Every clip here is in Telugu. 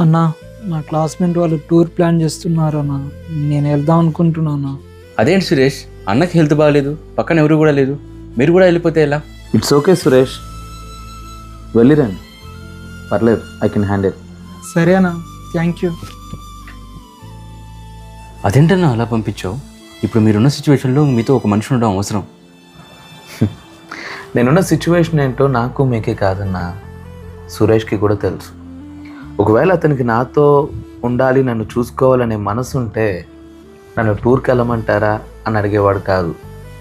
అన్నా, నా క్లాస్మేట్ వాళ్ళు టూర్ ప్లాన్ చేస్తున్నారు అన్న. నేను వెళ్దాం అనుకుంటున్నాను. అదేంటి సురేష్, అన్నకి హెల్త్ బాగాలేదు, పక్కన ఎవరు కూడా లేదు, మీరు కూడా వెళ్ళిపోతే ఎలా? ఇట్స్ ఓకే సురేష్, వెళ్ళిరండి, పర్లేదు, ఐ కెన్ హ్యాండిల్. సరే అన్న, థ్యాంక్ యూ. అదేంటన్నా అలా పంపించావు? ఇప్పుడు మీరున్న సిచ్యువేషన్లో మీతో ఒక మనిషి ఉండడం అవసరం. నేనున్న సిచ్యువేషన్ ఏంటో నాకు మీకే కాదన్నా, సురేష్కి కూడా తెలుసు. ఒకవేళ అతనికి నాతో ఉండాలి, నన్ను చూసుకోవాలనే మనసు ఉంటే నన్ను టూర్కి వెళ్ళమంటారా అని అడిగేవాడు కాదు.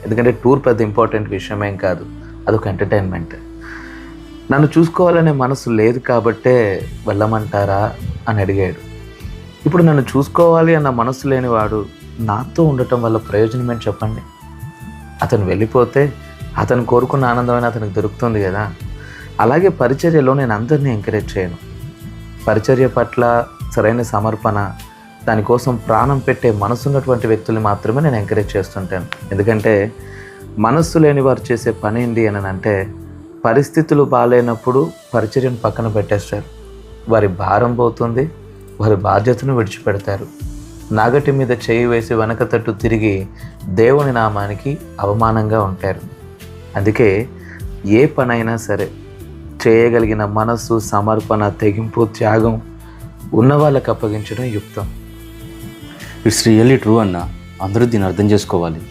ఎందుకంటే టూర్ పెద్ద ఇంపార్టెంట్ విషయం ఏం కాదు, అదొక ఎంటర్టైన్మెంట్. నన్ను చూసుకోవాలనే మనసు లేదు కాబట్టే వెళ్ళమంటారా అని అడిగాడు. ఇప్పుడు నన్ను చూసుకోవాలి అన్న మనసు లేనివాడు నాతో ఉండటం వల్ల ప్రయోజనం ఏంటి చెప్పండి? అతను వెళ్ళిపోతే అతను కోరుకున్న ఆనందమైన అతనికి దొరుకుతుంది కదా. అలాగే పరిచర్యలో నేను అందరినీ ఎంకరేజ్ చేయను. పరిచర్య పట్ల సరైన సమర్పణ, దానికోసం ప్రాణం పెట్టే మనసున్నటువంటి వ్యక్తుల్ని మాత్రమే నేను ఎంకరేజ్ చేస్తుంటాను. ఎందుకంటే మనస్సు లేని వారు చేసే పని ఏంటి అని అంటే, పరిస్థితులు బాగాలేనప్పుడు పరిచర్యను పక్కన పెట్టేస్తారు. వారి భారం పోతుంది, వారి బాధ్యతను విడిచిపెడతారు. నాగటి మీద చేయి వేసి వెనక తట్టు తిరిగి దేవుని నామానికి అవమానంగా ఉంటారు. అందుకే ఏ పనైనా సరే చేయగలిగిన మనస్సు, సమర్పణ, తెగింపు, త్యాగం ఉన్న వాళ్ళకి అప్పగించడం యుక్తం. ఇట్స్ రియల్లీ ట్రూ అన్న, అందరూ దీన్ని అర్థం చేసుకోవాలి.